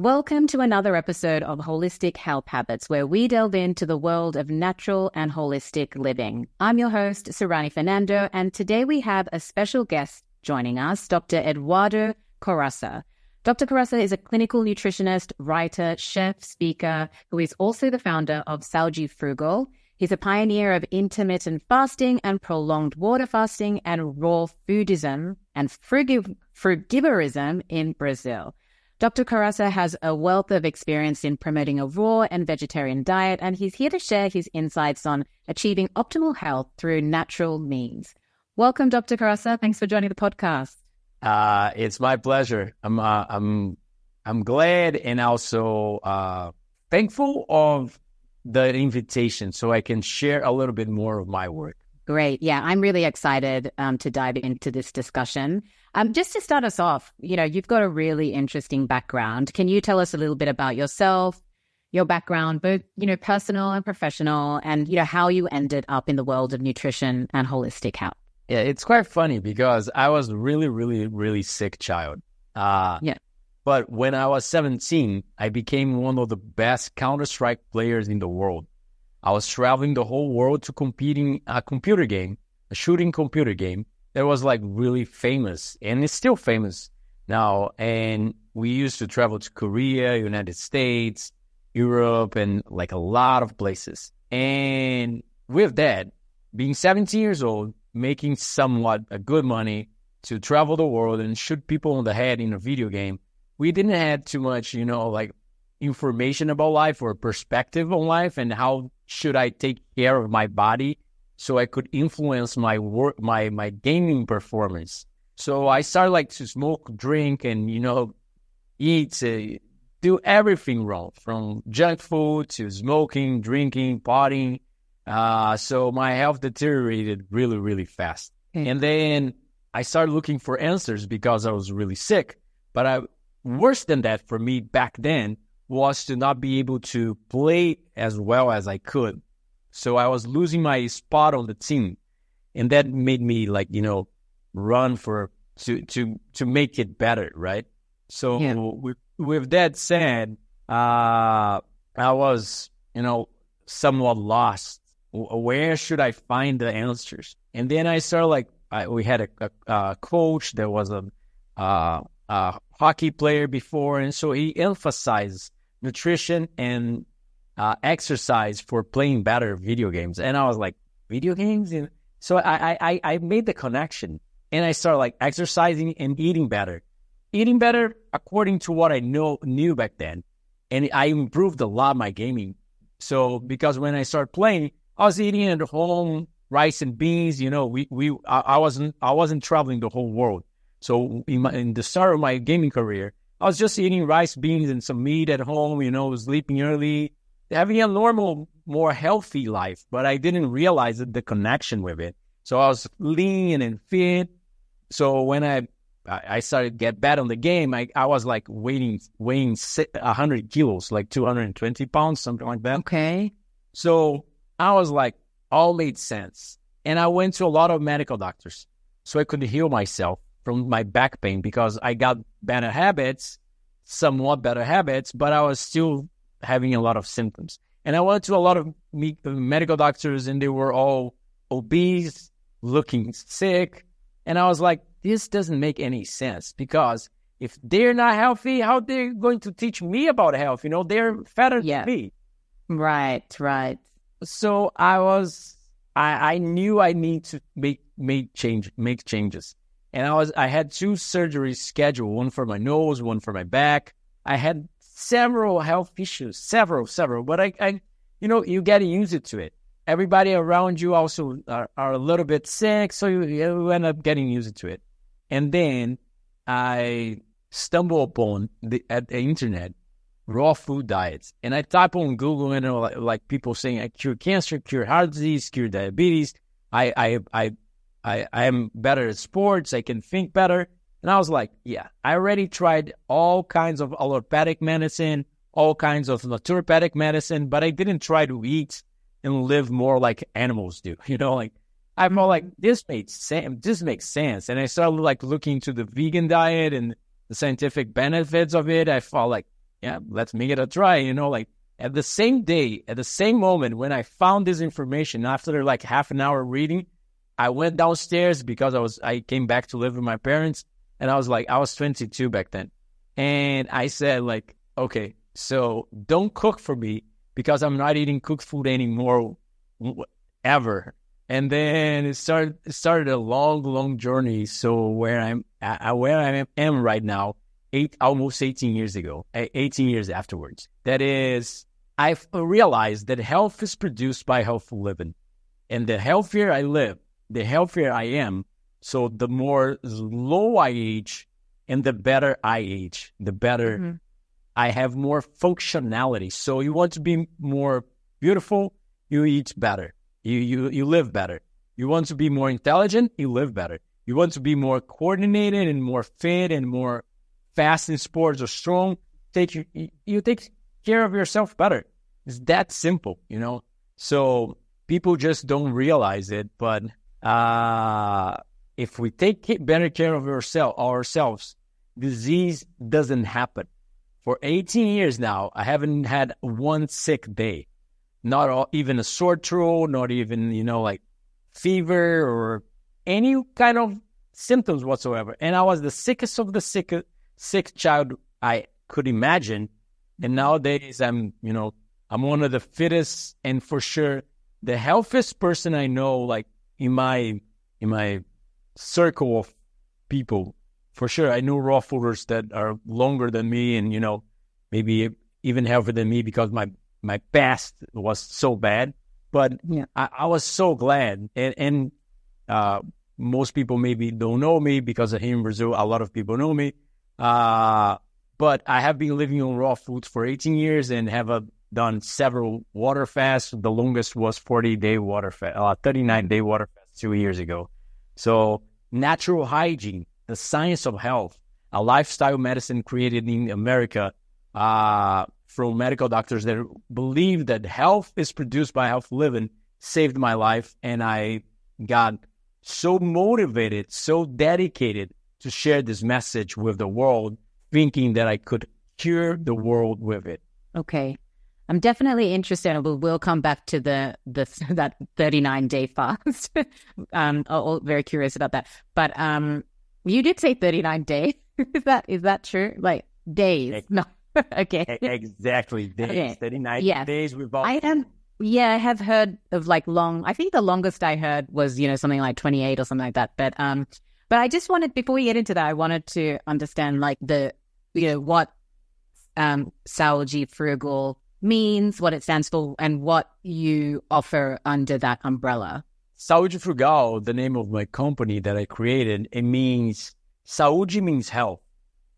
Welcome to another episode of Holistic Health Habits, where we delve into the world of natural and holistic living. I'm your host, Surani Fernando, and today we have a special guest joining us, Dr. Eduardo Corassa. Dr. Corassa is a clinical nutritionist, writer, chef, speaker, who is also the founder of Saúde Frugal. He's a pioneer of intermittent fasting and prolonged water fasting and raw foodism and frugivorism in Brazil. Dr. Corassa has a wealth of experience in promoting a raw and vegetarian diet, and he's here to share his insights on achieving optimal health through natural means. Welcome, Dr. Corassa. Thanks for joining the podcast. It's my pleasure. I'm glad and also thankful of the invitation so I can share a little bit more of my work. Great. Yeah, I'm really excited to dive into this discussion. Just to start us off, you've got a really interesting background. Can you tell us a little bit about yourself, your background, both, personal and professional, and, how you ended up in the world of nutrition and holistic health? Yeah, it's quite funny because I was a really, really, really sick child. But when I was 17, I became one of the best Counter-Strike players in the world. I was traveling the whole world to compete in a computer game, a shooting computer game that was like really famous, and it's still famous now. And we used to travel to Korea, United States, Europe, and like a lot of places. And with that, being 17 years old, making somewhat a good money to travel the world and shoot people on the head in a video game, we didn't have too much, information about life or perspective on life and how should I take care of my body so I could influence my work, my gaming performance. So I started to smoke, drink, and, eat, do everything wrong, from junk food to smoking, drinking, partying. So my health deteriorated really, really fast. And then I started looking for answers because I was really sick. But worse than that for me back then was to not be able to play as well as I could. So I was losing my spot on the team. And that made me run to make it better, right? So with that said, I was, somewhat lost. Where should I find the answers? And then I started we had a coach that was a hockey player before, and so he emphasized nutrition and exercise for playing better video games. And I was like, video games? So I made the connection, and I started exercising and eating better according to what I knew back then. And I improved a lot my gaming. So because when I started playing, I was eating at home rice and beans. I wasn't traveling the whole world. So in the start of my gaming career, I was just eating rice, beans, and some meat at home, sleeping early, having a normal, more healthy life. But I didn't realize the connection with it. So I was lean and fit. So when I started to get bad on the game, I was weighing 100 kilos, 220 pounds, something like that. Okay. So I was all made sense. And I went to a lot of medical doctors so I could heal myself from my back pain because I got somewhat better habits, but I was still having a lot of symptoms. And I went to a lot of medical doctors, and they were all obese, looking sick. And I was like, this doesn't make any sense because if they're not healthy, how they're going to teach me about health? They're fatter than me. Right. So I knew I need to make changes. And I had 2 surgeries scheduled, one for my nose, one for my back. I had several health issues, several, but I you get used to it. Everybody around you also are a little bit sick, so you end up getting used to it. And then I stumbled upon at the internet raw food diets, and I type on Google, and people saying I cure cancer, cure heart disease, cure diabetes. I am better at sports. I can think better. And I was like, yeah, I already tried all kinds of allopathic medicine, all kinds of naturopathic medicine, but I didn't try to eat and live more like animals do. I'm more this makes sense. And I started looking into the vegan diet and the scientific benefits of it. I felt yeah, let's make it a try. Like at the same day, at the same moment when I found this information, after like half an hour reading, I went downstairs because I came back to live with my parents, and I was 22 back then. And I said like, okay, so don't cook for me because I'm not eating cooked food anymore ever. And then it started a long journey. So where I am right now, almost 18 years ago, 18 years afterwards, that is, I've realized that health is produced by healthful living. And the healthier I live, the healthier I am. So the more slow I age and the better I age, the better I have more functionality. So you want to be more beautiful, you eat better. You live better. You want to be more intelligent, you live better. You want to be more coordinated and more fit and more fast in sports or strong, you take care of yourself better. It's that simple, So people just don't realize it, but if we take better care of ourselves, disease doesn't happen. For 18 years now, I haven't had one sick day. Even a sore throat, not even, like fever or any kind of symptoms whatsoever. And I was the sickest of the sick child I could imagine. And nowadays I'm one of the fittest and for sure the healthiest person I know, like in my circle of people. For sure, I know raw fooders that are longer than me and, maybe even healthier than me because my past was so bad. But yeah. I was so glad. And most people maybe don't know me because here in Brazil, a lot of people know me. But I have been living on raw foods for 18 years and have done several water fasts. The longest was 40-day water fast, 39-day water fast 2 years ago. So natural hygiene, the science of health, a lifestyle medicine created in America from medical doctors that believe that health is produced by health living, saved my life. And I got so motivated, so dedicated to share this message with the world, thinking that I could cure the world with it. Okay. I'm definitely interested, and we'll come back to that 39-day fast. I'm very curious about that. But you did say 39 days. Is that true? Like days? No. Okay. Exactly. Days. Okay. 39 days without. I have heard of like long. I think the longest I heard was something like 28 or something like that. But I just wanted, before we get into that, I wanted to understand like what Saúde Frugal means, what it stands for, and what you offer under that umbrella. Saúde Frugal, the name of my company that I created, it means, saúde means health.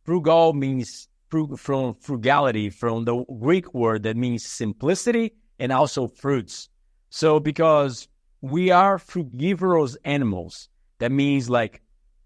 Frugal means from frugality, from the Greek word that means simplicity and also fruits. So because we are frugivorous animals, that means like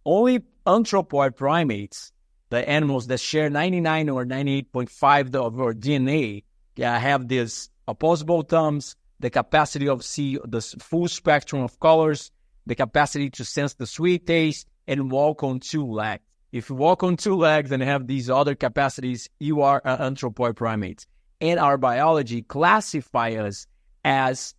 only anthropoid primates, the animals that share 99 or 98.5 of our DNA, have these opposable thumbs, the capacity of see the full spectrum of colors, the capacity to sense the sweet taste, and walk on two legs. If you walk on two legs and have these other capacities, you are an anthropoid primate. And our biology classifies us as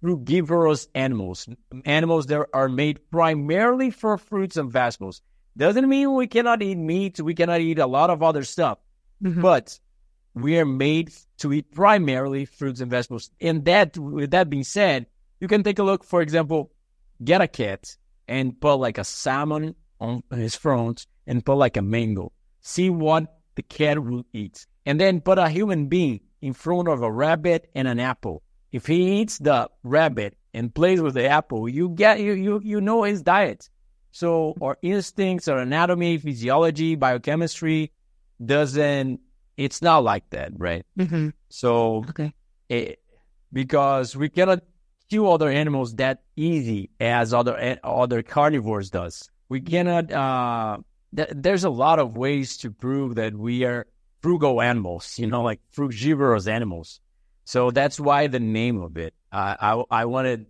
frugivorous animals that are made primarily for fruits and vegetables. Doesn't mean we cannot eat meat, we cannot eat a lot of other stuff, but we are made to eat primarily fruits and vegetables. And with that being said, you can take a look, for example, get a cat and put like a salmon on his front and put like a mango. See what the cat will eat. And then put a human being in front of a rabbit and an apple. If he eats the rabbit and plays with the apple, you know his diet. So our instincts, our anatomy, physiology, biochemistry it's not like that, right? Mm-hmm. So because we cannot kill other animals that easy as other carnivores does. We cannot, there's a lot of ways to prove that we are frugal animals, like frugivorous animals. So that's why the name of it. I wanted,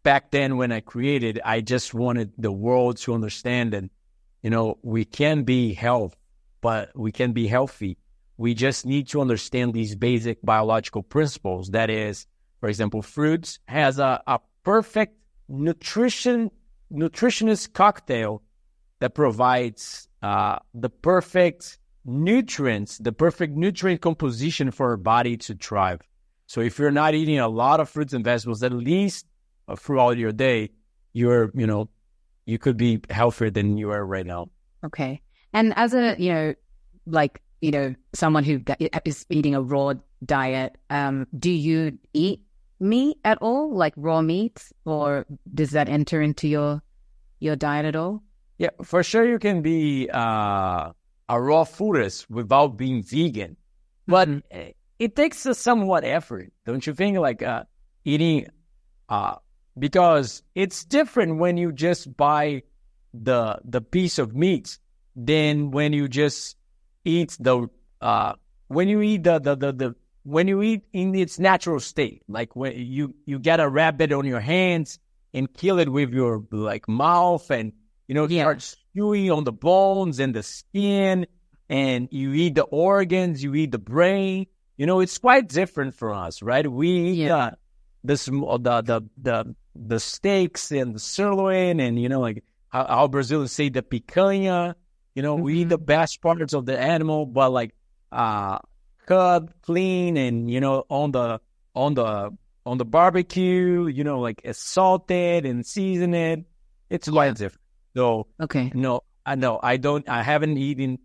back then when I created, I just wanted the world to understand that, we can be healthy We just need to understand these basic biological principles. That is, for example, fruits has a perfect nutritionist cocktail that provides the perfect nutrients, the perfect nutrient composition for our body to thrive. So if you're not eating a lot of fruits and vegetables, at least throughout your day, you could be healthier than you are right now. Okay. And as a, someone who is eating a raw diet, do you eat meat at all, like raw meat, or does that enter into your diet at all? Yeah, for sure you can be a raw foodist without being vegan, but it takes a somewhat effort, don't you think? Like eating, because it's different when you just buy the piece of meat than when you just eat when you eat when you eat in its natural state, like when you get a rabbit on your hands and kill it with your mouth and start chewing on the bones and the skin, and you eat the organs, you eat the brain. It's quite different from us, right? We eat the steaks and the sirloin, and how Brazilians say the picanha. We eat the best parts of the animal, but cut clean and on the barbecue, salted and seasoned. It's quite different. So okay, I haven't eaten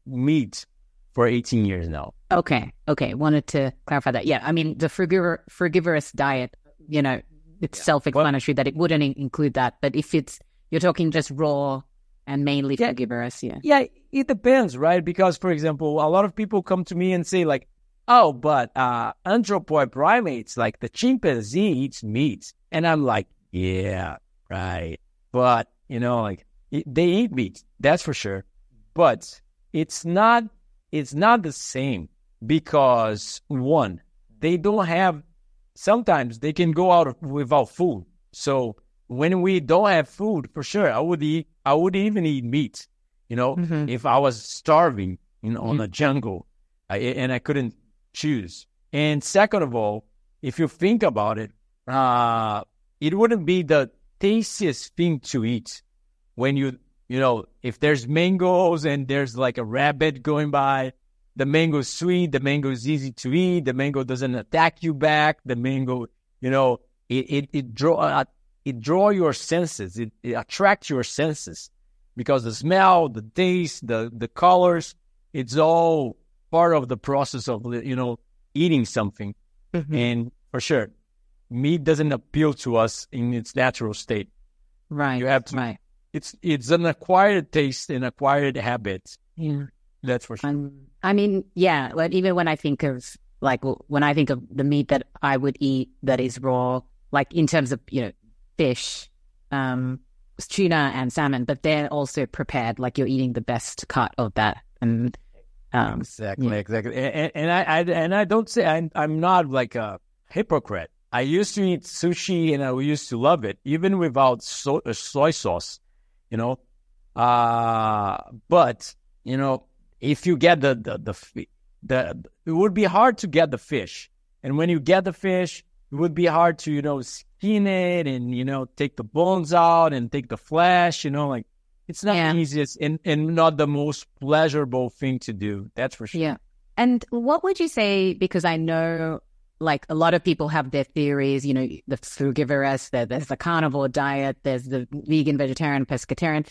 meat for 18 years now. Okay. Wanted to clarify that. Yeah, I mean the frugivorous diet, it's self-explanatory that it wouldn't include that. But if you're talking just raw and mainly frugivorous, yeah, it depends, right? Because for example, a lot of people come to me and say oh, but anthropoid primates, like the chimpanzee, eats meat, and I'm like, yeah, right. But they eat meat, that's for sure. But it's not the same, because one, they don't have. Sometimes they can go out without food. So when we don't have food, for sure, I would even eat meat. If I was starving, on a jungle, and I couldn't choose. And second of all, if you think about it, it wouldn't be the tastiest thing to eat when if there's mangoes and there's like a rabbit going by. The mango is sweet, the mango is easy to eat, the mango doesn't attack you back, the mango, it draw your senses, it attracts your senses, because the smell, the taste, the colors, it's all part of the process of, eating something. And for sure, meat doesn't appeal to us in its natural state. Right. You have to, right. It's an acquired taste and acquired habit. Yeah. That's for sure. I mean, yeah, but even when I think of the meat that I would eat that is raw, like in terms of, fish, tuna and salmon, but they're also prepared, like you're eating the best cut of that. And exactly. And I don't say I'm not like a hypocrite. I used to eat sushi and I used to love it, even without soy sauce, but if you get it would be hard to get the fish. And when you get the fish, it would be hard to, skin it and, take the bones out and take the flesh, it's not the easiest and not the most pleasurable thing to do. That's for sure. Yeah. And what would you say, because I know like a lot of people have their theories, the frugivorous, there's the carnivore diet, there's the vegan, vegetarian, pescatarian,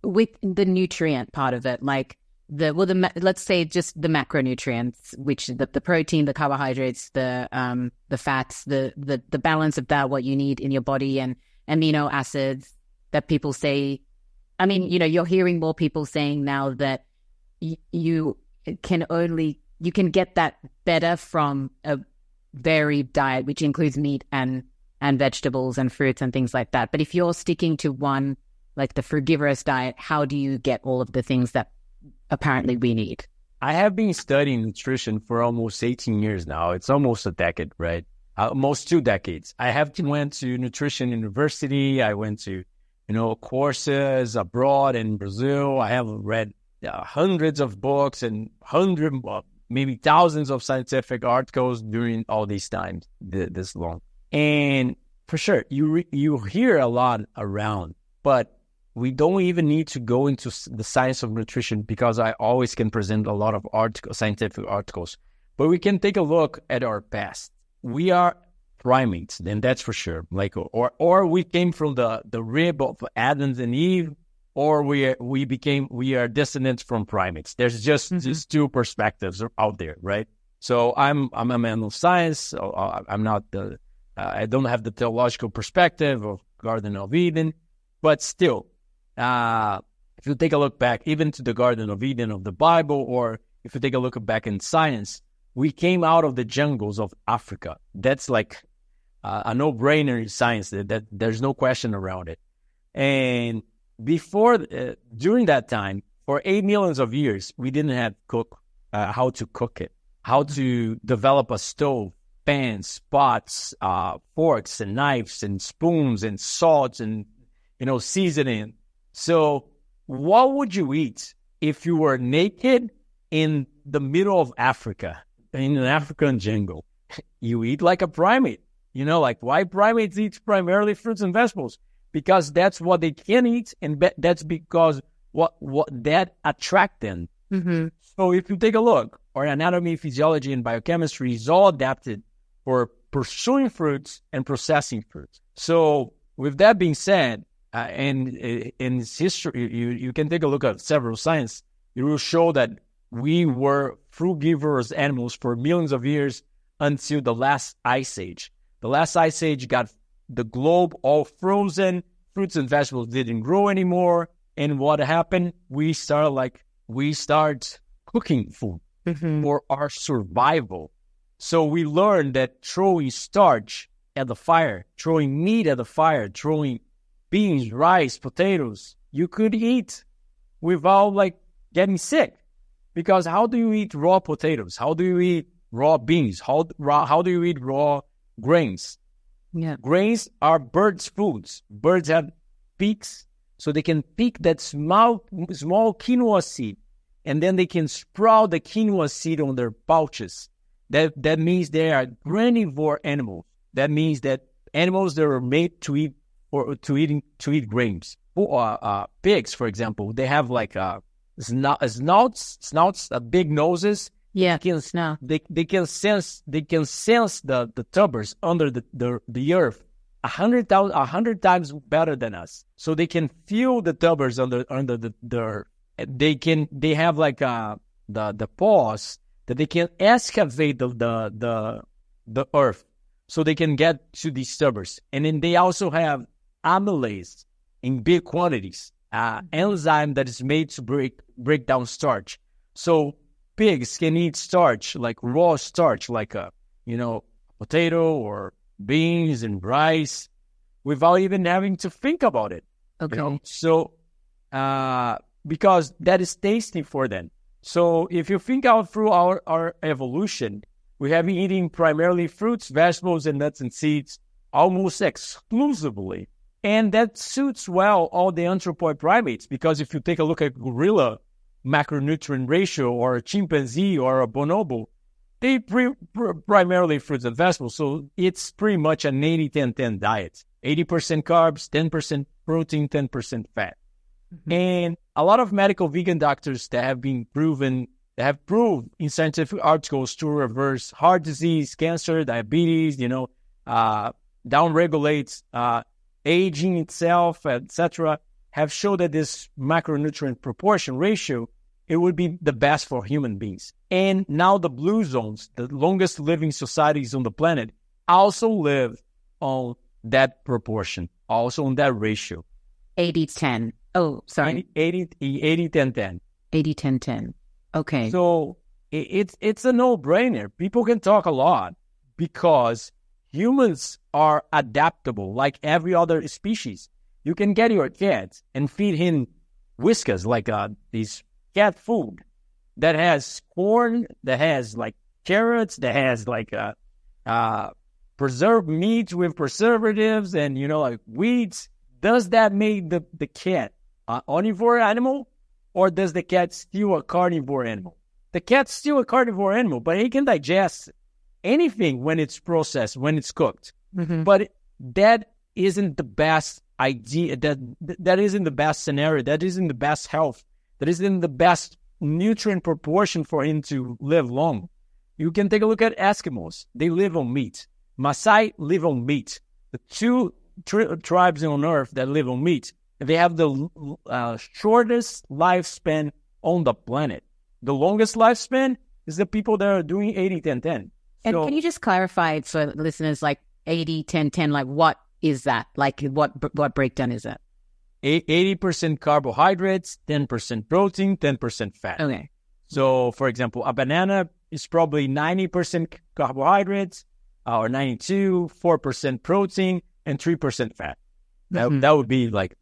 with the nutrient part of it, like let's say just the macronutrients, which the protein, the carbohydrates, the fats, the balance of that, what you need in your body, and amino acids that people say. I mean, you're hearing more people saying now that you can get that better from a varied diet, which includes meat and vegetables and fruits and things like that. But if you're sticking to one, like the frugivorous diet, how do you get all of the things that apparently we need? I have been studying nutrition for almost 18 years now. It's almost a decade, right? Almost 2 decades. I went to nutrition university. I went to, courses abroad in Brazil. I have read, hundreds of books and maybe thousands of scientific articles during all these times, this long. And for sure, you hear a lot around, but we don't even need to go into the science of nutrition because I always can present a lot of scientific articles. But we can take a look at our past. We are primates, and that's for sure. Like, or we came from the rib of Adam and Eve, or we are descendants from primates. There's just two perspectives out there, right? So I'm a man of science. So I'm not I don't have the theological perspective of Garden of Eden, but still, if you take a look back, even to the Garden of Eden of the Bible, or if you take a look back in science, we came out of the jungles of Africa. That's like a no-brainer in science. That there's no question around it. And during that time, for 8 million of years, we didn't have how to cook it, how to develop a stove, pans, pots, forks and knives and spoons and salts and, seasoning. So what would you eat if you were naked in the middle of Africa, in an African jungle? You eat like a primate. Like why primates eat primarily fruits and vegetables? Because that's what they can eat, and that's because what that attract them. Mm-hmm. So if you take a look, our anatomy, physiology, and biochemistry is all adapted for pursuing fruits and processing fruits. So with that being said, and in history, you can take a look at several science. It will show that we were frugivorous animals for millions of years until the last ice age. The last ice age got the globe all frozen. Fruits and vegetables didn't grow anymore. And what happened? We start cooking food for our survival. So we learned that throwing starch at the fire, throwing meat at the fire, throwing beans, rice, potatoes, you could eat without getting sick. Because how do you eat raw potatoes? How do you eat raw beans? How do you eat raw grains? Yeah. Grains are birds' foods. Birds have beaks, so they can pick that small quinoa seed, and then they can sprout the quinoa seed on their pouches. That means they are granivore animals. That means that animals that are made to eat grains. Pigs, for example, they have snouts, big noses. Yeah, they can sense the tubers under the earth 100 times better than us. So they can feel the tubers under the earth. They have the paws that they can excavate the earth, so they can get to these tubers. And then they also have amylase in big quantities, enzyme that is made to break down starch. So pigs can eat starch, like raw starch, like potato or beans and rice, without even having to think about it. Okay. So because that is tasty for them. So if you think out through our evolution, we have been eating primarily fruits, vegetables, and nuts and seeds almost exclusively. And that suits well all the anthropoid primates, because if you take a look at gorilla macronutrient ratio, or a chimpanzee or a bonobo, they primarily fruits and vegetables. So it's pretty much an 80-10-10 diet. 80% carbs, 10% protein, 10% fat. Mm-hmm. And a lot of medical vegan doctors that have proved in scientific articles to reverse heart disease, cancer, diabetes, downregulates aging itself, etc., have shown that this macronutrient proportion ratio, it would be the best for human beings. And now the blue zones, the longest living societies on the planet, also live on that proportion, also on that ratio. 80-10. Oh, sorry. 80-10-10. 80-10-10. Okay. So it's a no-brainer. People can talk a lot because humans are adaptable like every other species. You can get your cat and feed him Whiskas, like this cat food that has corn, that has carrots, that has preserved meat with preservatives and weeds. Does that make the cat an omnivore animal? or does the cat still a carnivore animal? The cat's still a carnivore animal, but it can digest anything when it's processed, when it's cooked. But that isn't the best idea. That isn't the best scenario. That isn't the best health. That isn't the best nutrient proportion for him to live long. You can take a look at Eskimos. They live on meat. Maasai live on meat. The two tribes on Earth that live on meat, they have the shortest lifespan on the planet. The longest lifespan is the people that are doing 80-10-10. And can you just clarify for listeners, like 80-10-10, like what is that? Like what breakdown is that? 80% carbohydrates, 10% protein, 10% fat. Okay. So, for example, a banana is probably 90% carbohydrates, or 92, 4% protein, and 3% fat. That would be like,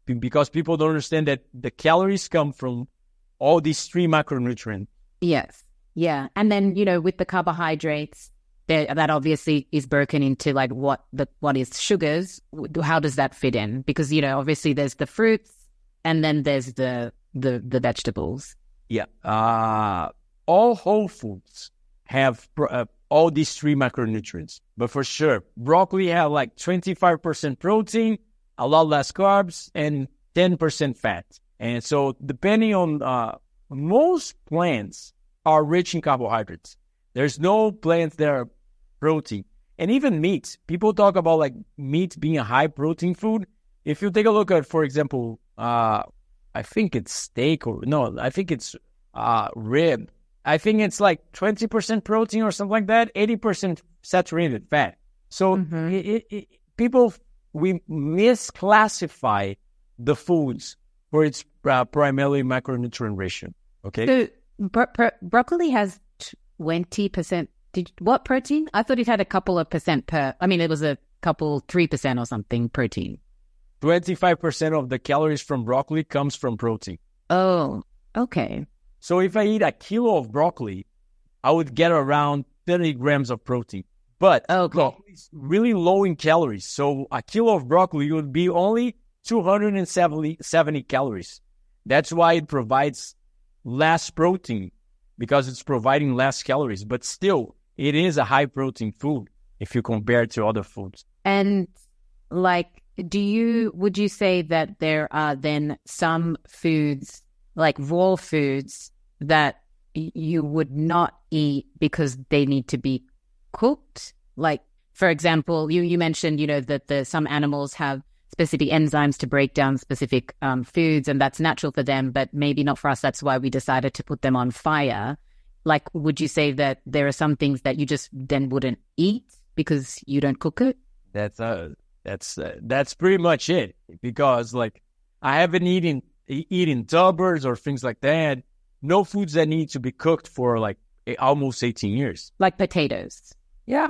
because people don't understand that the calories come from all these three macronutrients. Yes. Yeah. And then, with the carbohydrates, that obviously is broken into like what is sugars. How does that fit in? Because, obviously there's the fruits and then there's the vegetables. Yeah. All whole foods have all these three macronutrients. But for sure, broccoli have like 25% protein, a lot less carbs, and 10% fat. And so depending on most plants are rich in carbohydrates. There's no plants that are protein. And even meat. People talk about like meat being a high protein food. If you take a look at, for example, I think it's steak I think it's rib. I think it's like 20% protein or something like that, 80% saturated fat. So we misclassify the foods for its primarily macronutrient ratio. Okay. So broccoli has 20%. What protein? I thought it had a couple of percent it was a couple, 3% or something protein. 25% of the calories from broccoli comes from protein. Oh, okay. So if I eat a kilo of broccoli, I would get around 30 grams of protein. But broccoli is really low in calories. So a kilo of broccoli would be only 270 calories. That's why it provides less protein, because it's providing less calories. But still, it is a high protein food if you compare it to other foods. And like, would you say that there are then some foods, like raw foods, that you would not eat because they need to be cooked? Like, for example, you mentioned, that some animals have specific enzymes to break down specific foods, and that's natural for them, but maybe not for us. That's why we decided to put them on fire. Like, would you say that there are some things that you just then wouldn't eat because you don't cook it? That's pretty much it. Because like I haven't eaten tubbers or things like that. No foods that need to be cooked for like almost 18 years. Like potatoes. Yeah.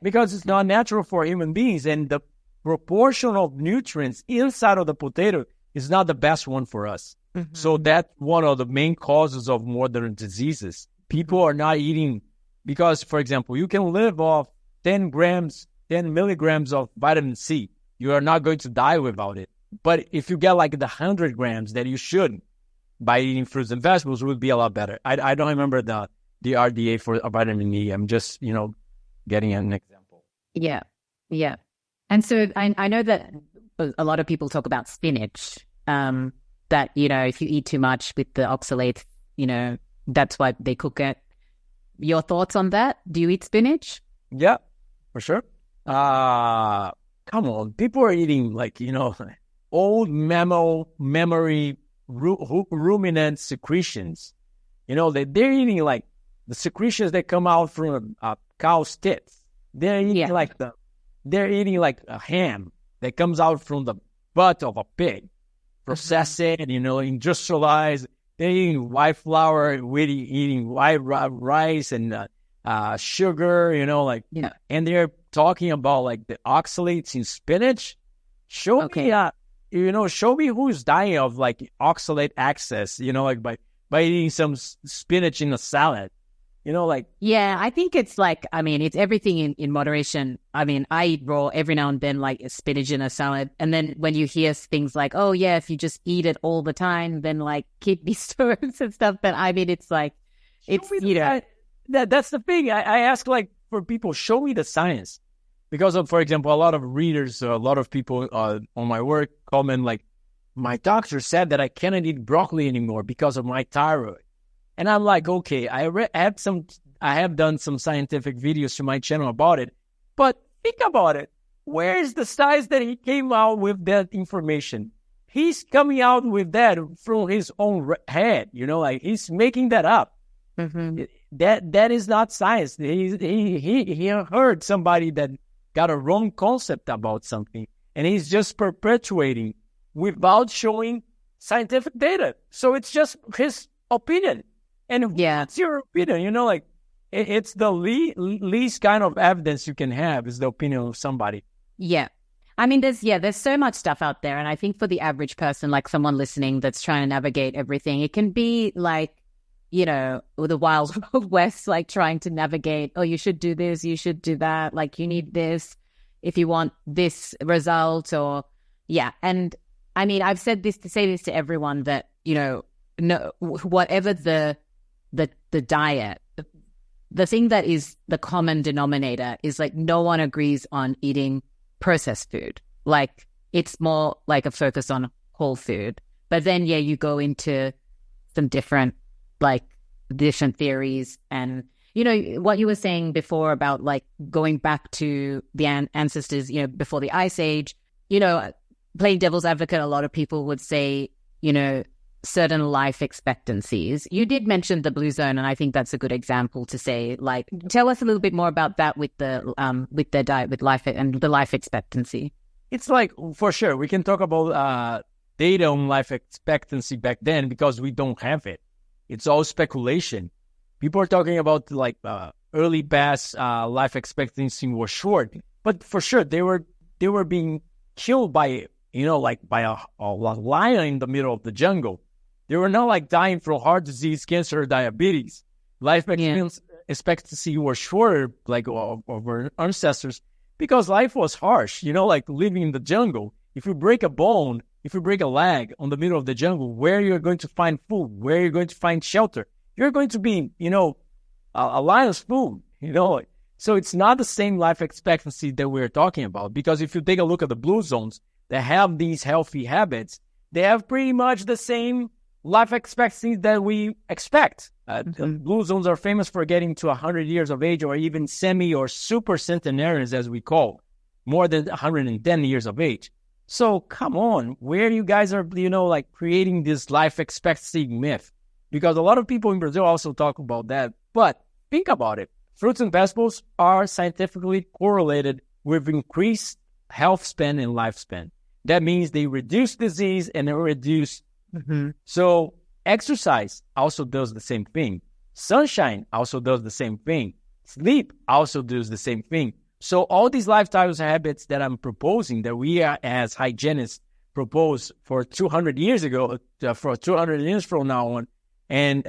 Because it's not natural for human beings, and the proportion of nutrients inside of the potato is not the best one for us. So that's one of the main causes of modern diseases. People are not eating because, for example, you can live off 10 milligrams of vitamin C. You are not going to die without it. But if you get like the 100 grams that you should by eating fruits and vegetables, it would be a lot better. I don't remember the RDA for vitamin E. I'm just, getting an example. Yeah. And so I know that a lot of people talk about spinach, that, if you eat too much with the oxalates, that's why they cook it. Your thoughts on that? Do you eat spinach? Yeah, for sure. Come on. People are eating like, old memory ruminant secretions. They're eating like the secretions that come out from a cow's tits. They're eating they're eating like a ham that comes out from the butt of a pig, processed, industrialized. They're eating white flour, eating white rice and sugar, and they're talking about like the oxalates in spinach. Show me who's dying of like oxalate excess, by eating some spinach in a salad. Yeah, I think it's like, I mean, it's everything in moderation. I mean, I eat raw every now and then, like spinach in a salad. And then when you hear things like, oh yeah, if you just eat it all the time, then like kidney stones and stuff. But I mean, it's like, it's, that's the thing. I ask like for people, show me the science. Because of, for example, a lot of readers, a lot of people on my work comment like, my doctor said that I cannot eat broccoli anymore because of my thyroid. And I'm like, okay, I have done some scientific videos to my channel about it, but think about it. Where is the science that he came out with that information? He's coming out with that from his own head, like he's making that up. Mm-hmm. That is not science. He heard somebody that got a wrong concept about something, and he's just perpetuating without showing scientific data. So it's just his opinion. And what's your opinion? Like it's the least kind of evidence you can have is the opinion of somebody. Yeah. I mean, there's so much stuff out there. And I think for the average person, like someone listening that's trying to navigate everything, it can be like, the wild west, like trying to navigate, oh, you should do this, you should do that. Like you need this if you want this result And I mean, I've said this to say this to everyone that, no, whatever the diet, the thing that is the common denominator is like no one agrees on eating processed food. Like it's more like a focus on whole food. But then, you go into some different theories. And, what you were saying before about like going back to the ancestors, before the Ice Age, playing devil's advocate, a lot of people would say, certain life expectancies. You did mention the blue zone, and I think that's a good example to say, like, tell us a little bit more about that with the diet, with life and the life expectancy. It's like, for sure, we can talk about data on life expectancy back then because we don't have it. It's all speculation. People are talking about like early past life expectancy was short, but for sure they were being killed by by a lion in the middle of the jungle. They were not like dying from heart disease, cancer, or diabetes. Life expectancy was shorter, like of our ancestors, because life was harsh. Like living in the jungle. If you break a bone, if you break a leg on the middle of the jungle, where you're going to find food, where you're going to find shelter, you're going to be, a lion's food. So it's not the same life expectancy that we're talking about. Because if you take a look at the blue zones that have these healthy habits, they have pretty much the same life expectancy that we expect. Blue zones are famous for getting to 100 years of age, or even semi or super centenarians, as we call, more than 110 years of age. So come on, where you guys are, like creating this life expectancy myth? Because a lot of people in Brazil also talk about that. But think about it. Fruits and vegetables are scientifically correlated with increased health span and lifespan. That means they reduce disease and they reduce. So exercise also does the same thing. Sunshine also does the same thing. Sleep also does the same thing. So all these lifestyle habits that I'm proposing, that we are, as hygienists proposed for 200 years ago, for 200 years from now on, and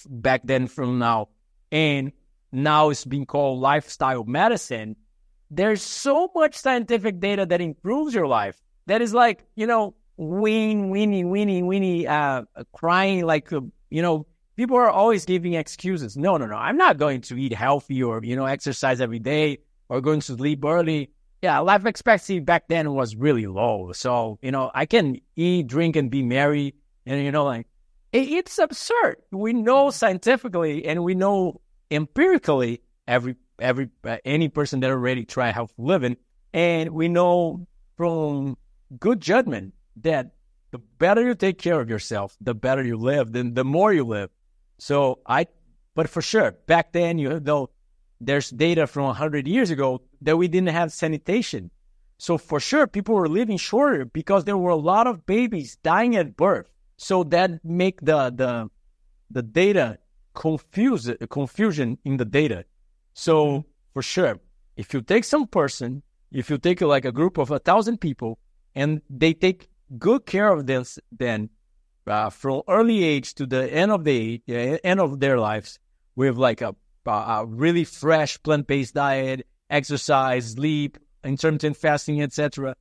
back then from now, and now it's being called lifestyle medicine. There's so much scientific data that improves your life. That is like, weenie, crying like, people are always giving excuses. No. I'm not going to eat healthy or, exercise every day or going to sleep early. Yeah, life expectancy back then was really low. So, I can eat, drink, and be merry. And, it's absurd. We know scientifically and we know empirically any person that already tried healthy living. And we know from good judgment that the better you take care of yourself, the better you live, then the more you live. But for sure, back then, there's data from 100 years ago that we didn't have sanitation. So for sure, people were living shorter because there were a lot of babies dying at birth. So that make the data confusion in the data. So for sure, if you take like a group of 1,000 people and they take good care of them, then from early age to the end of their lives with like a really fresh plant-based diet, exercise, sleep, intermittent fasting, etc.,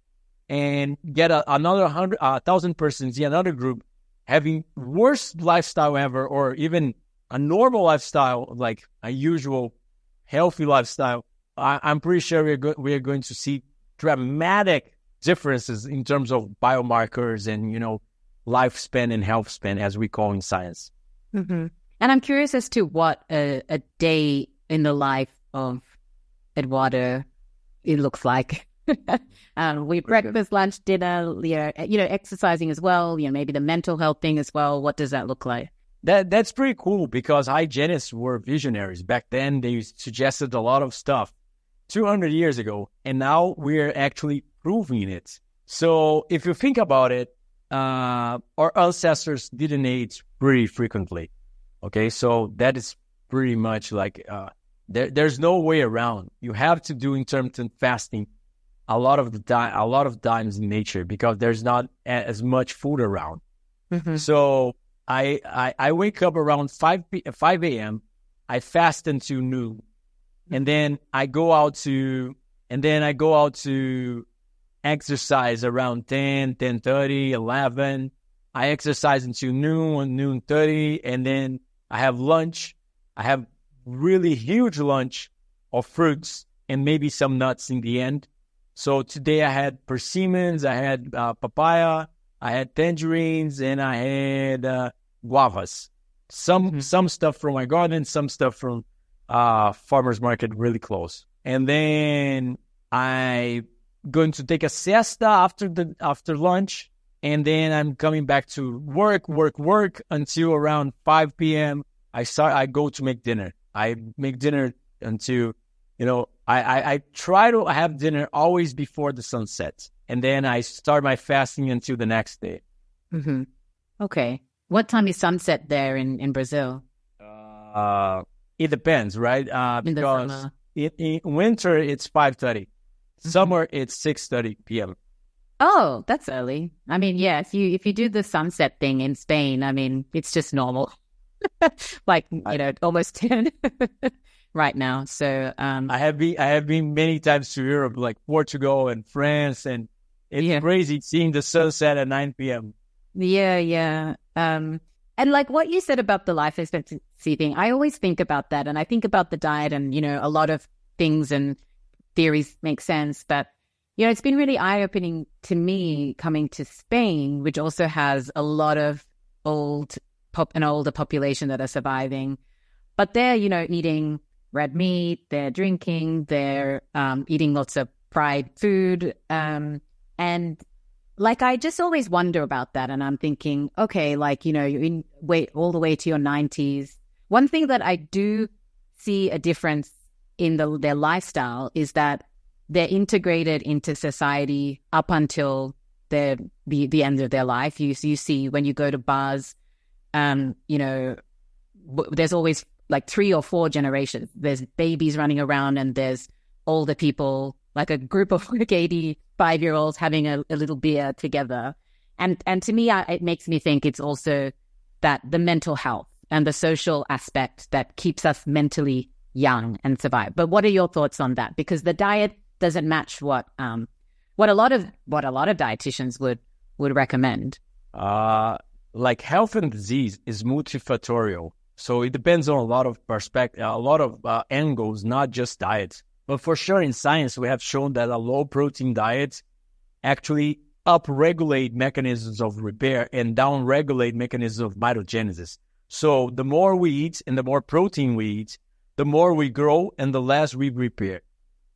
and get another 1,000 persons in another group having worst lifestyle ever, or even a normal lifestyle, like a usual healthy lifestyle, I'm pretty sure we are going to see dramatic differences in terms of biomarkers and, lifespan and health span, as we call in science. Mm-hmm. And I'm curious as to what a day in the life of Eduardo it looks like. We breakfast, lunch, dinner, exercising as well, maybe the mental health thing as well. What does that look like? That's pretty cool, because hygienists were visionaries. Back then, they suggested a lot of stuff 200 years ago, and now we're actually proving it. So if you think about it, our ancestors didn't eat pretty frequently. Okay, so that is pretty much like there's no way around. You have to do intermittent fasting a lot of times in nature, because there's not as much food around. Mm-hmm. So I wake up around 5 a.m. I fast until noon, and then I go out to exercise around 10:30, 11. I exercise until noon, noon:30, and then I have lunch. I have really huge lunch of fruits and maybe some nuts in the end. So today I had persimmons, I had papaya, I had tangerines, and I had guavas. Some stuff from my garden, some stuff from farmer's market really close. And then I'm going to take a siesta after lunch, and then I'm coming back to work until around 5 p.m. I go to make dinner. I make dinner until, I try to have dinner always before the sun sets, and then I start my fasting until the next day. Mm-hmm. Okay. What time is sunset there in Brazil? It depends, right? Because in winter it's 5:30. Summer it's 6:30 p.m. Oh, that's early. I mean, yeah, if you do the sunset thing in Spain, I mean, it's just normal. Like, almost 10 right now. So I have been many times to Europe, like Portugal and France, and it's crazy seeing the sunset at 9 p.m. Yeah. And like what you said about the life expectancy thing, I always think about that, and I think about the diet, and a lot of things and theories make sense, but it's been really eye-opening to me coming to Spain, which also has a lot of an older population that are surviving, but they're eating red meat, they're drinking, they're eating lots of fried food, and like I just always wonder about that, and I'm thinking, okay, like you're all the way to your 90s. One thing that I do see a difference in their lifestyle is that they're integrated into society up until the end of their life. You see when you go to bars, there's always like 3 or 4 generations. There's babies running around, and there's older people, like a group of like 85-year-olds having a little beer together. And to me, it makes me think it's also that the mental health and the social aspect that keeps us mentally young and survive. But what are your thoughts on that? Because the diet doesn't match what a lot of dietitians would recommend. Like health and disease is multifactorial, so it depends on a lot of angles, not just diets. But for sure, in science, we have shown that a low protein diet actually upregulate mechanisms of repair and downregulate mechanisms of mitogenesis. So the more we eat and the more protein we eat, the more we grow and the less we repair.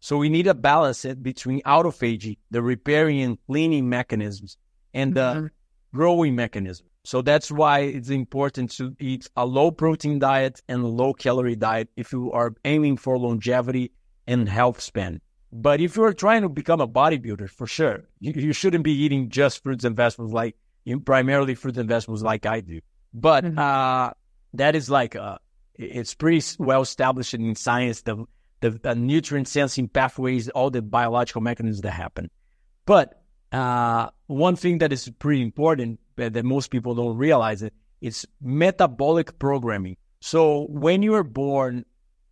So we need to balance it between autophagy, the repairing and cleaning mechanisms, and the growing mechanism. So that's why it's important to eat a low protein diet and a low calorie diet if you are aiming for longevity and health span. But if you're trying to become a bodybuilder, for sure, you shouldn't be eating just fruits and vegetables, primarily fruits and vegetables like I do. But that is like, it's pretty well established in science, the nutrient sensing pathways, all the biological mechanisms that happen. But one thing that is pretty important that most people don't realize it's metabolic programming. So when you are born,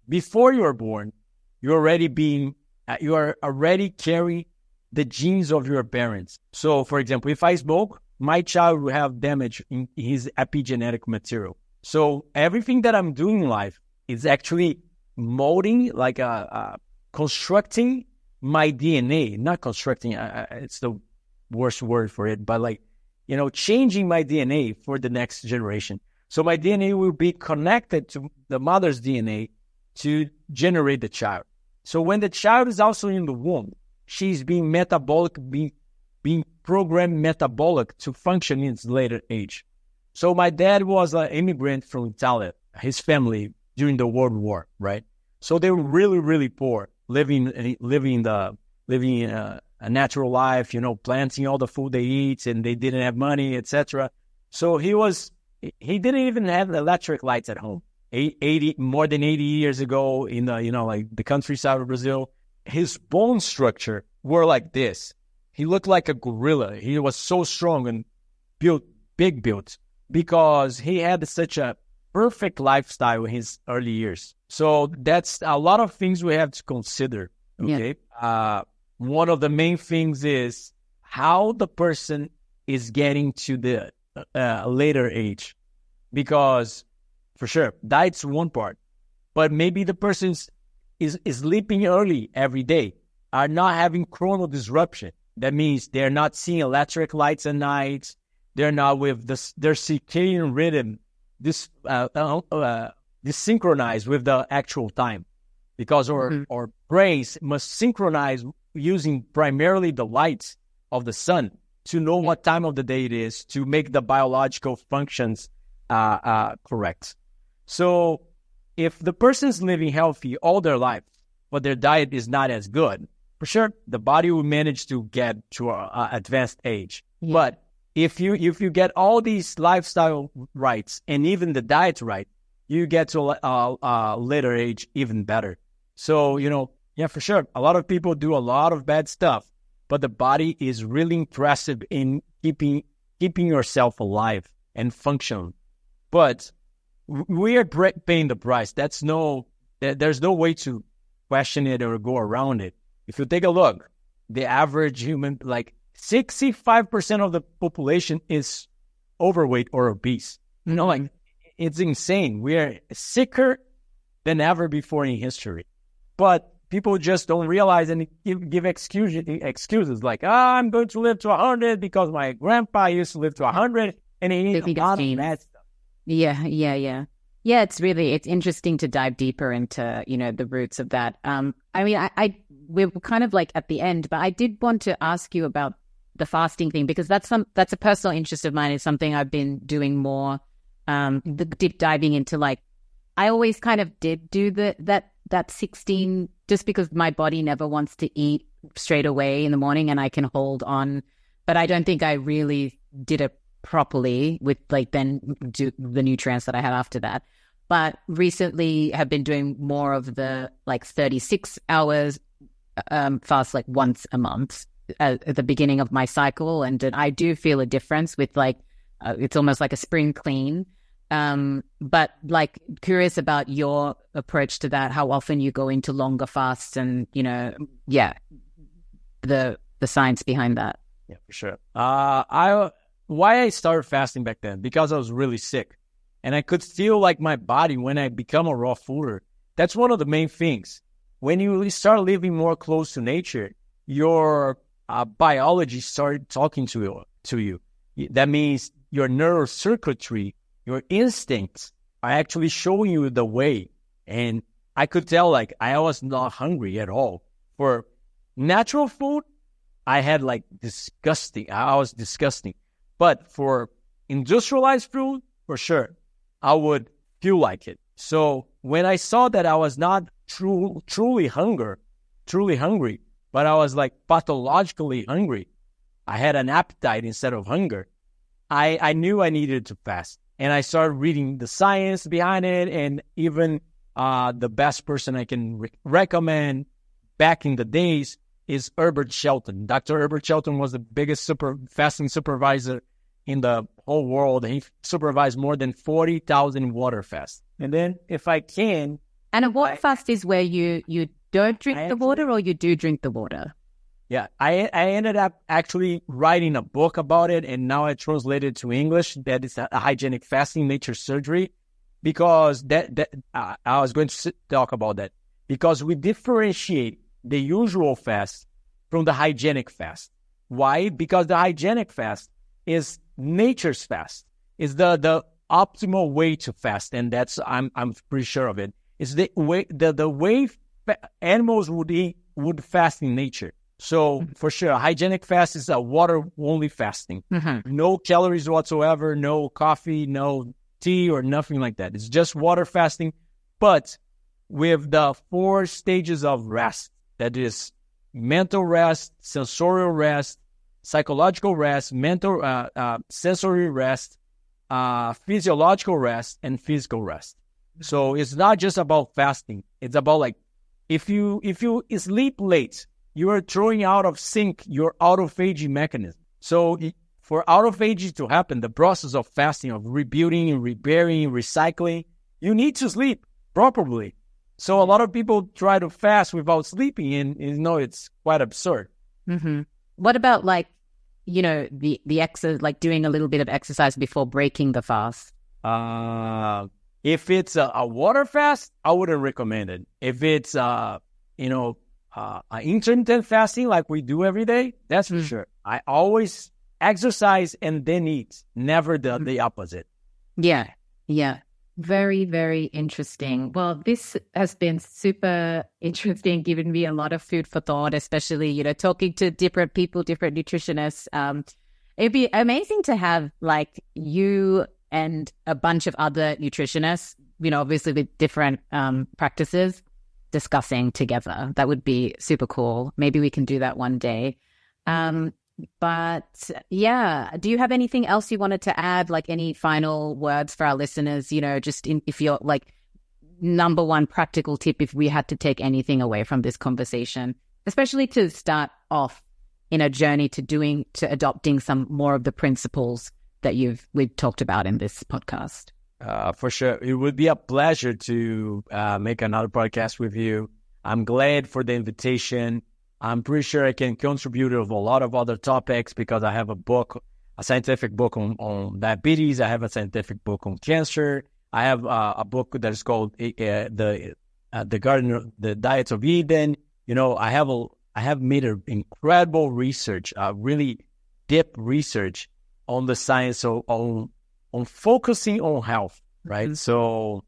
before you're born, you are already carry the genes of your parents. So, for example, if I smoke, my child will have damage in his epigenetic material. So everything that I'm doing in life is actually molding, like constructing my DNA. Not constructing, it's the worst word for it, but like, changing my DNA for the next generation. So my DNA will be connected to the mother's DNA to generate the child. So when the child is also in the womb, she's being being programmed metabolic to function in its later age. So my dad was an immigrant from Italy, his family during the World War, right? So they were really, really poor, living a natural life, planting all the food they eat, and they didn't have money, etc. So he didn't even have electric lights at home. More than 80 years ago in the, like the countryside of Brazil, his bone structure were like this. He looked like a gorilla. He was so strong and big built because he had such a perfect lifestyle in his early years. So that's a lot of things we have to consider. Okay. Yeah. One of the main things is how the person is getting to the later age, because for sure, diet's one part, but maybe the person is sleeping early every day, are not having chronal disruption. That means they're not seeing electric lights at night. They're not with their circadian rhythm synchronized with the actual time, because our brains must synchronize using primarily the lights of the sun to know what time of the day it is to make the biological functions correct. So if the person's living healthy all their life, but their diet is not as good, for sure, the body will manage to get to an advanced age. Yeah. But if you get all these lifestyle rights and even the diet right, you get to a later age even better. So, for sure, a lot of people do a lot of bad stuff, but the body is really impressive in keeping yourself alive and functional. But we are paying the price. There's no way to question it or go around it. If you take a look, the average human, like 65% of the population is overweight or obese. Like it's insane. We are sicker than ever before in history. But people just don't realize and give excuses like, I'm going to live to 100 because my grandpa used to live to 100 and he ate a lot of bad stuff. Yeah. Yeah, it's interesting to dive deeper into, the roots of that. We're kind of like at the end, but I did want to ask you about the fasting thing, because that's a personal interest of mine. It's something I've been doing more, the deep diving into. Like, I always kind of did do that 16, just because my body never wants to eat straight away in the morning and I can hold on. But I don't think I really did it properly with then do the nutrients that I had after that. But recently have been doing more of the 36 hours fast, once a month at the beginning of my cycle. And I do feel a difference with it's almost like a spring clean. But curious about your approach to that, how often you go into longer fasts and, the science behind that. Yeah, for sure. Why I started fasting back then, because I was really sick and I could feel my body when I become a raw fooder. That's one of the main things. When you start living more close to nature, your biology started talking to you. That means your neurocircuitry, your instincts are actually showing you the way. And I could tell I was not hungry at all. For natural food, I had I was disgusting. But for industrialized food, for sure, I would feel like it. So when I saw that I was not truly hungry, but I was pathologically hungry, I had an appetite instead of hunger, I knew I needed to fast. And I started reading the science behind it, and even the best person I can recommend back in the days is Herbert Shelton. Dr. Herbert Shelton was the biggest fasting supervisor in the whole world. He supervised more than 40,000 water fasts. And then if I can And a water fast is where you don't drink the water, or you do drink the water? Yeah, I ended up actually writing a book about it, and now I translated to English. That is a hygienic fasting, nature surgery, because I was going to talk about that, because we differentiate the usual fast from the hygienic fast. Why? Because the hygienic fast is nature's fast, is the optimal way to fast, and that's I'm pretty sure of it. It's the way animals would fast in nature. So for sure, hygienic fast is a water-only fasting. No calories whatsoever, no coffee, no tea, or nothing like that. It's just water fasting, but with the 4 stages of rest. That is mental rest, sensorial rest, psychological rest, sensory rest, physiological rest, and physical rest. So it's not just about fasting. It's about, like, if you sleep late, you are throwing out of sync your autophagy mechanism. So for autophagy to happen, the process of fasting, of rebuilding and repairing, recycling, you need to sleep properly. So a lot of people try to fast without sleeping, and it's quite absurd. What about, like, the exercise, like doing a little bit of exercise before breaking the fast? If it's a water fast, I wouldn't recommend it. If it's intermittent fasting like we do every day, that's for sure. I always exercise and then eat, never the opposite. Yeah. Very, very interesting. Well, this has been super interesting, given me a lot of food for thought, especially, talking to different people, different nutritionists. It'd be amazing to have, like, you and a bunch of other nutritionists, obviously with different practices, discussing together. That would be super cool. Maybe we can do that one day. But yeah, do you have anything else you wanted to add, like any final words for our listeners, if you're, like, number one practical tip, if we had to take anything away from this conversation, especially to start off in a journey to adopting some more of the principles that we've talked about in this podcast? For sure. It would be a pleasure to make another podcast with you. I'm glad for the invitation. I'm pretty sure I can contribute to a lot of other topics, because I have a scientific book on diabetes. I have a scientific book on cancer. I have a book that is called the Diets of Eden. I have made an incredible research, really deep research on the science on focusing on health, right? So,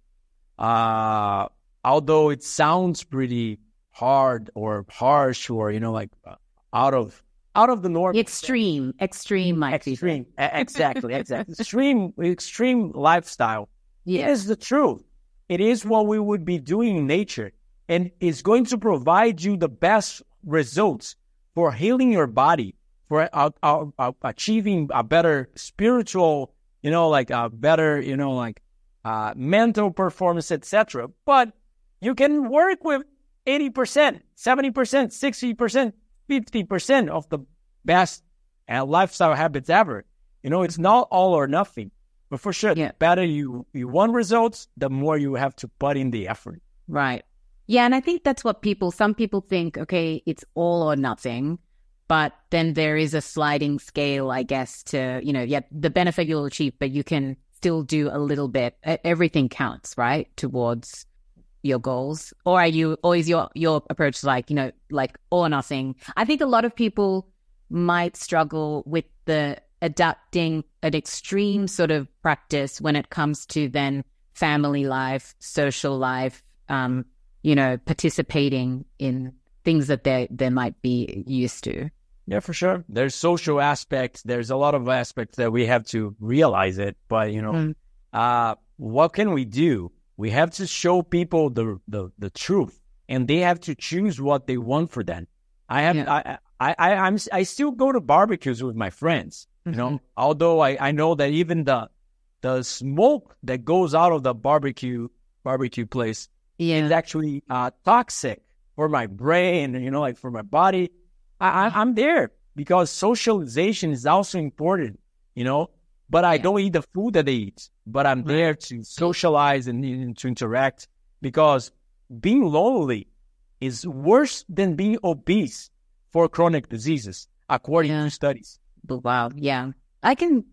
although it sounds pretty hard or harsh, or out of the norm, extreme, exactly. extreme lifestyle. Yeah. It is the truth. It is what we would be doing in nature, and it's going to provide you the best results for healing your body, for achieving a better spiritual, a better, mental performance, etc. But you can work with 80%, 70%, 60%, 50% of the best lifestyle habits ever. It's not all or nothing. But for sure, the better you want results, the more you have to put in the effort. Right. Yeah, and I think that's what some people think, okay, it's all or nothing. But then there is a sliding scale, I guess, to, the benefit you'll achieve, but you can still do a little bit. Everything counts, right, towards your goals? Or is your approach like all or nothing? I think a lot of people might struggle with the adapting an extreme sort of practice when it comes to then family life, social life, participating in things that they might be used to. Yeah, for sure. There's social aspects. There's a lot of aspects that we have to realize it. But, what can we do? We have to show people the truth, and they have to choose what they want for them. I still go to barbecues with my friends, although I know that even the smoke that goes out of the barbecue place is actually toxic for my brain, for my body. I'm there because socialization is also important, but I don't eat the food that they eat, but I'm there to socialize and to interact, because being lonely is worse than being obese for chronic diseases, according to studies. Wow. Yeah. I could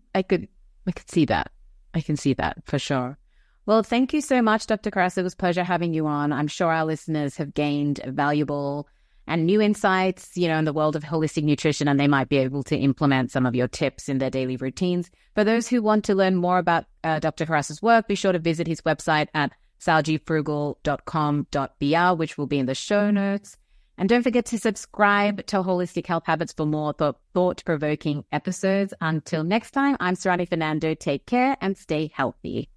see that. I can see that for sure. Well, thank you so much, Dr. Corassa. It was a pleasure having you on. I'm sure our listeners have gained valuable and new insights, in the world of holistic nutrition, and they might be able to implement some of your tips in their daily routines. For those who want to learn more about Dr. Corassa's work, be sure to visit his website at saljifrugal.com.br, which will be in the show notes. And don't forget to subscribe to Holistic Health Habits for more thought-provoking episodes. Until next time, I'm Surani Fernando. Take care and stay healthy.